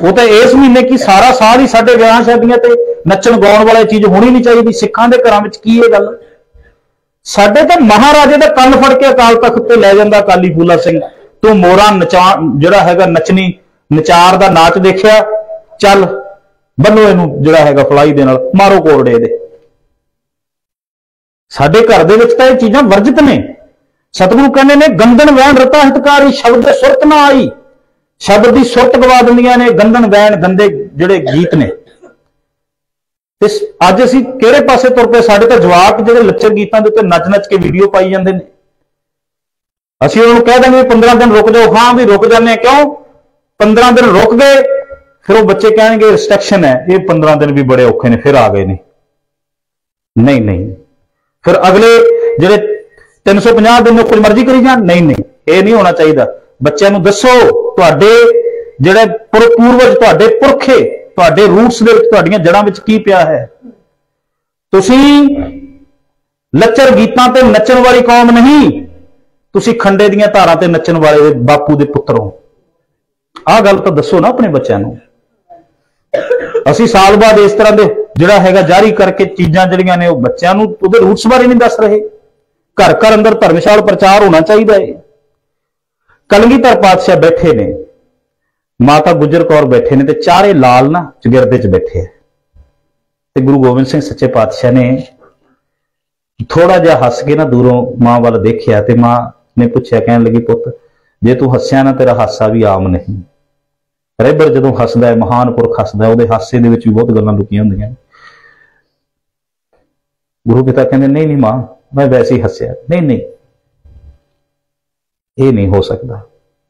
वो तो इस महीने की सारा साल ही साडे विआह शादियां ते नच्चण गाउण वाली चीज होनी नहीं चाहिए। सिखां दे घरां विच की ये गल? साडे तो महाराजे दा कंन फड़ के अकाल तख्त ते लै जांदा अकाली फूला सिंह। तू मोरा नचा जिहड़ा हैगा नचनी नचार दा नाच देखिया, चल बन्नो इहनूं जिहड़ा हैगा फलाई दे नाल, मारो कोरड़े दे। साडे घर दे विच तां इह चीज़ां वर्जित ने। सतगुरु कहंदे ने गंदन वैन रता हितकारी, शब्द दे सुरत ना आई। शब्द की सुरत गवा दिंदियां ने गंदन वैन गंदे जिहड़े गीत ने। अज असीं किहड़े पासे तुर पे? साडे तां जवाक जिहड़े लच्चर गीतां दे उत्ते नच नच के वीडियो पाई जांदे ने। असीं उन्होंने कह देंगे 15 दिन रुक जाओ। हाँ भी रुक जाने, क्यों? 15 दिन रुक गए, फिर वो बच्चे कहेंगे रिस्ट्रिक्शन है, ये 15 दिन भी बड़े औखे ने, फिर आ गए ने। नहीं नहीं, फिर अगले जिहड़े 350 दिन कुछ मर्जी करी जान। नहीं नहीं, ये नहीं होना चाहिए। बच्चों नूं दसो तुहाडे जिहड़े पूर्वज, तुहाडे पुरखे, तुहाडे रूट्स दे विच, तुहाडीआं जड़ां विच की पिया है। तुसीं लच्चर गीतां ते नच्चण वाली कौम नहीं, तुसीं खंडे दीआं धारां ते नच्चण वाले बापू दे पुत्तर हो। आह गल तां दसो ना अपने बच्चों नूं। असीं साल बाद इस तरह दे जिहड़ा हैगा जारी करके चीज़ां जिहड़ियां ने ओह बच्चों नूं उहदे रूट्स बारे नहीं दस रहे। घर घर अंदर धर्मशाला प्रचार होना चाहिए है। कलगीधर पातशाह बैठे ने, माता गुजर कौर बैठे ने, ते चारे लाल ना चगिरदे च बैठे है। ते गुरु गोबिंद सिंह सच्चे पातशाह ने थोड़ा जिहा हस के ना दूरों मां वाल देखिया, ते मां ने पूछया, कहन लगी, पुत जे तू हस्या ना, तेरा हासा भी आम नहीं। रहबर जदों हसदा है, महान पुरख हसदा है, उहदे हासे दे विच भी बहुत गल्लां लुकियां हुंदियां। गुरु पिता कहंदे, नहीं नहीं मां, मैं वैसे ही हस्या। नहीं नहीं, ये नहीं हो सकता,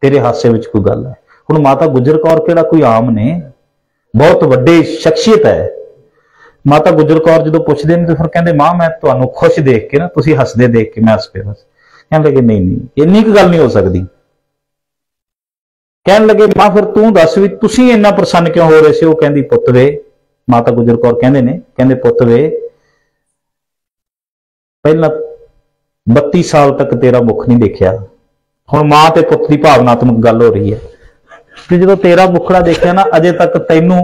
तेरे हासे विच कोई गल है। हुण माता गुजर कौर किहड़ा कोई आम ने, बहुत वड्डी शख्सियत है। माता गुजर कौर जो पुछदे ने, तो फिर कहंदे, मां मैं तुहानूं खुश देख के ना, तुसीं हसदे देख के मैं हस पिया। बस कहण लगे, नहीं नहीं, इन्नी क गल नहीं हो सकती। कहण लगे, मां फिर तू दस भी तुसीं इन्ना प्रसन्न क्यों हो रहे सी? वो कहंदी, पुੱਤ वे, माता गुजर कौर कहंदे ने, कहंदे पुੱਤ वे, पहला 32 साल तक तेरा मुख नहीं देखिया। हुण मां ते पुੱਤ की भावनात्मक गल हो रही है कि जो तेरा मुखड़ा देखिया ना, अजे तक तैनूं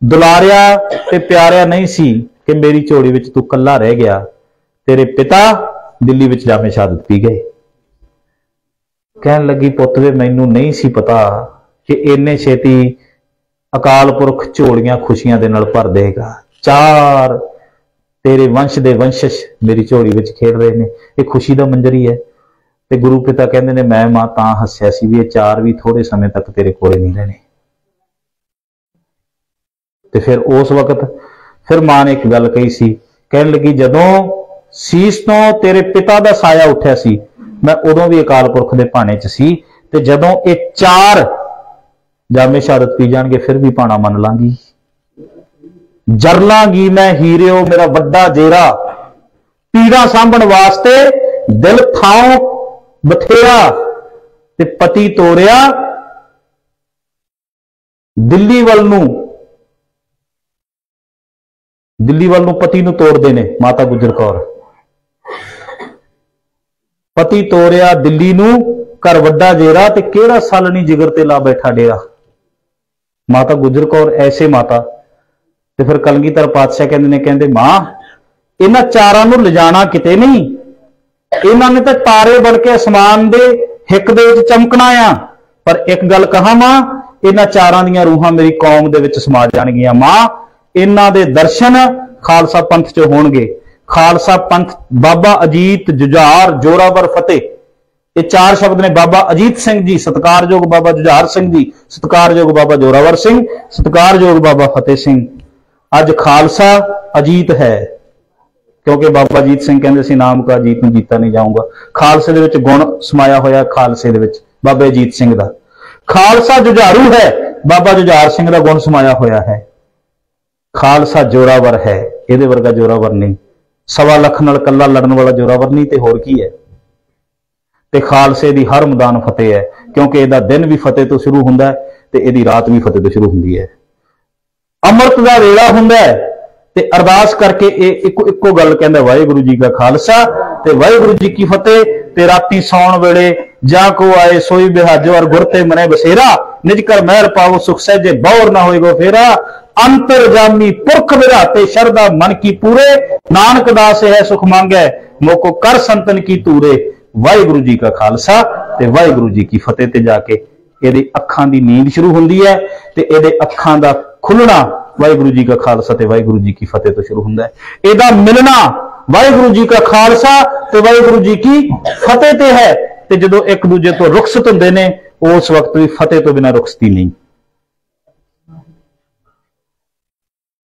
दुलारिया ते प्यारिया नहीं सी कि मेरी झोली विच तू कल्ला रह गया। तेरे पिता दिल्ली विच जामे शहादत पी गए। कहन लगी, पुੱਤ वे, मैनूं नहीं सी पता कि इन्ने छेती अकाल पुरख झोलियां खुशियां दे नाल भर देगा। 4 तेरे वंश दे वंशज मेरी झोली विच खेड रहे ने, ये खुशी दा मंजर ही है। ते गुरु पिता कहंदे ने, मैं मां तां हस्या सी भी ये 4 भी थोड़े समय तक तेरे कोले नहीं रहने। ते फिर उस वक्त फिर मां ने एक गल कही सी, कहन लगी, जदों सीस तो तेरे पिता दा साया उठिया सी, मैं उदों भी अकाल पुरख दे भाणे च सी, ते जदों ये 4 जामे शहादत पी जाणगे फिर भी भाणा मन लांगी। जर लांगी मैं हीरियो मेरा वड्डा जेरा, पीड़ा सांभण वास्ते दिल थाओ बथेरा, ते पति तोरिया दिल्ली वल नूं, दिल्ली वल नूं पति नूं तोड़दे ने माता गुजर कौर। पति तोरिया दिल्ली नूं, घर वड्डा जेरा, ते केड़ा सालनी जिगर ते ला बैठा डेरा। माता गुजर कौर ऐसे माता। ते फिर कलगीधर पातशाह कहंदे ने, कहंदे मां इन्हां 4 नूं लिजाणा किते नहीं, इन्हां ने तो तारे बन के आसमान दे हिक दे विच चमकना आ। पर एक गल कहां मां, इन्हां 4 दीयां रूहां मेरी कौम दे विच समा जाणगीआं। मां इन्हां दे दर्शन खालसा पंथ च होणगे। खालसा पंथ बाबा अजीत, जुझार, जोरावर, फतेह, ये 4 शब्द ने। बाबा अजीत सिंह जी, सत्कारयोग बाबा जुझार सिंह जी, सत्कारयोग बाबा जोरावर सिंह, सत्कारयोग बाबा फतेह सिंह। अज खालसा अजीत है, क्योंकि बाबा अजीत सिंह कहंदे सी, नाम का अजीत नूं जीता नहीं जाऊंगा। खालसे दे विच गुण समाया होया, खालसे दे विच बाबा अजीत सिंह दा। खालसा जुझारू है, बाबा जुझार सिंह दा गुण समाया होया है। खालसा जोरावर है, इहदे वर्गा जोरावर नहीं। 1.25 लाख नाल कल्ला लड़न वाला जोरावर नहीं, ते होर की है। ਤੇ ਖਾਲਸੇ ਦੀ ਹਰ ਮੈਦਾਨ ਫਤਿਹ ਹੈ, ਕਿਉਂਕਿ ਇਹਦਾ ਦਿਨ ਵੀ ਫਤਿਹ ਤੋਂ ਸ਼ੁਰੂ ਹੁੰਦਾ ਹੈ ਤੇ ਇਹਦੀ ਰਾਤ ਵੀ ਫਤਿਹ ਤੋਂ ਸ਼ੁਰੂ ਹੁੰਦੀ ਹੈ। ਅੰਮ੍ਰਿਤ ਦਾ ਵੇਲਾ ਹੁੰਦਾ ਹੈ ਤੇ ਅਰਦਾਸ ਕਰਕੇ ਇਹ ਇੱਕੋ ਗੱਲ ਕਹਿੰਦਾ, ਵਾਹਿਗੁਰੂ ਜੀ ਕਾ ਖਾਲਸਾ ਤੇ ਵਾਹਿਗੁਰੂ ਜੀ ਕੀ ਫਤਿਹ। ਤੇ ਰਾਤੀ ਸੌਣ ਵੇਲੇ ਜਾਂ ਕੋ ਆਏ ਸੋਈ ਬਿਹਾਜੋ ਔਰ ਗੁਰ ਤੇ ਮਨੇ ਬਸੇਰਾ, ਨਿਜ ਕਰ ਮਹਿਲ ਪਾਵੋ ਸੁਖ ਸਹਿਜੇ ਬੌਰ ਨਾ ਹੋਏਗੋ ਫੇਰਾ। अंतरजामी पुरख विराते शरदा मन की पूरे, नानक दास है सुख मांगे मोको कर संतन की तूरे। वाहिगुरु जी का खालसा ते वाहिगुरु जी की फतेह ते जाके ਇਹਦੇ ਅੱਖਾਂ ਦੀ ਨੀਂਦ ਸ਼ੁਰੂ ਹੁੰਦੀ ਹੈ ਤੇ ਇਹਦੇ ਅੱਖਾਂ ਦਾ ਖੁੱਲਣਾ ਵਾਹਿਗੁਰੂ ਜੀ ਕਾ ਖਾਲਸਾ ਤੇ ਵਾਹਿਗੁਰੂ ਜੀ ਕੀ ਫਤਿਹ ਤੋਂ ਸ਼ੁਰੂ ਹੁੰਦਾ ਹੈ। ਇਹਦਾ ਮਿਲਣਾ ਵਾਹਿਗੁਰੂ ਜੀ ਕਾ ਖਾਲਸਾ ਤੇ ਵਾਹਿਗੁਰੂ ਜੀ ਕੀ ਫਤਿਹ ਤੇ ਹੈ। ਤੇ ਜਦੋਂ ਇੱਕ ਦੂਜੇ ਤੋਂ ਰੁਖਸਤ ਹੁੰਦੇ ਨੇ ਉਸ ਵਕਤ ਵੀ ਫਤਿਹ ਤੋਂ ਬਿਨਾਂ ਰੁਖਸਤੀ ਨਹੀਂ।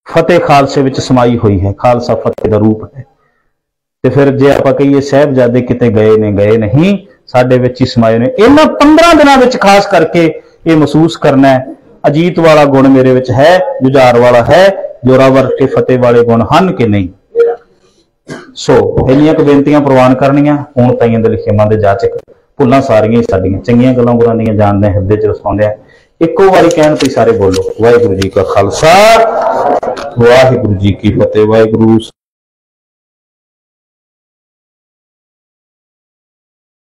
ਫਤਿਹ ਖਾਲਸੇ ਵਿੱਚ ਸਮਾਈ ਹੋਈ ਹੈ, ਖਾਲਸਾ ਫਤਿਹ ਦਾ ਰੂਪ ਹੈ। ਤੇ ਫਿਰ ਜੇ ਆਪਾਂ ਕਹੀਏ ਸਾਹਿਬਜ਼ਾਦੇ ਕਿਤੇ ਗਏ ਨੇ, ਗਏ ਨਹੀਂ, ਸਾਡੇ ਵਿੱਚ ਹੀ ਸਮਾਏ ਨੇ। ਇਹਨਾਂ 15 ਦਿਨਾਂ ਵਿੱਚ ਖਾਸ ਕਰਕੇ ਇਹ ਮਹਿਸੂਸ ਕਰਨਾ ਹੈ, ਅਜੀਤ ਵਾਲਾ ਗੁਣ ਮੇਰੇ ਵਿੱਚ ਹੈ, ਜੁਝਾਰ ਵਾਲਾ ਹੈ, ਜੋਰਾਵਰ ਤੇ ਫਤਿਹ ਵਾਲੇ ਗੁਣ ਹਨ ਕਿ ਨਹੀਂ। ਸੋ ਇੰਨੀਆਂ ਕੁ ਬੇਨਤੀਆਂ ਪ੍ਰਵਾਨ ਕਰਨੀਆਂ। ਹੁਣ ਤਾਈਆਂ ਦੇ ਲਿਖੇ ਮਨ ਦੇ ਜਾਚਕ, ਭੁੱਲਾਂ ਸਾਰੀਆਂ ਸਾਡੀਆਂ, ਚੰਗੀਆਂ ਗੱਲਾਂ ਗੁਰਾਂ ਦੀਆਂ ਜਾਣਦੇ ਹਿਰਦੇ ਚ ਰਸਾਉਂਦੇ ਆ। ਇੱਕੋ ਵਾਰੀ ਕਹਿਣ ਤੇ ਸਾਰੇ ਬੋਲੋ, ਵਾਹਿਗੁਰੂ ਜੀ ਕਾ ਖਾਲਸਾ ਵਾਹਿਗੁਰੂ ਜੀ ਕੀ ਫਤਿਹ। ਵਾਹਿਗੁਰੂ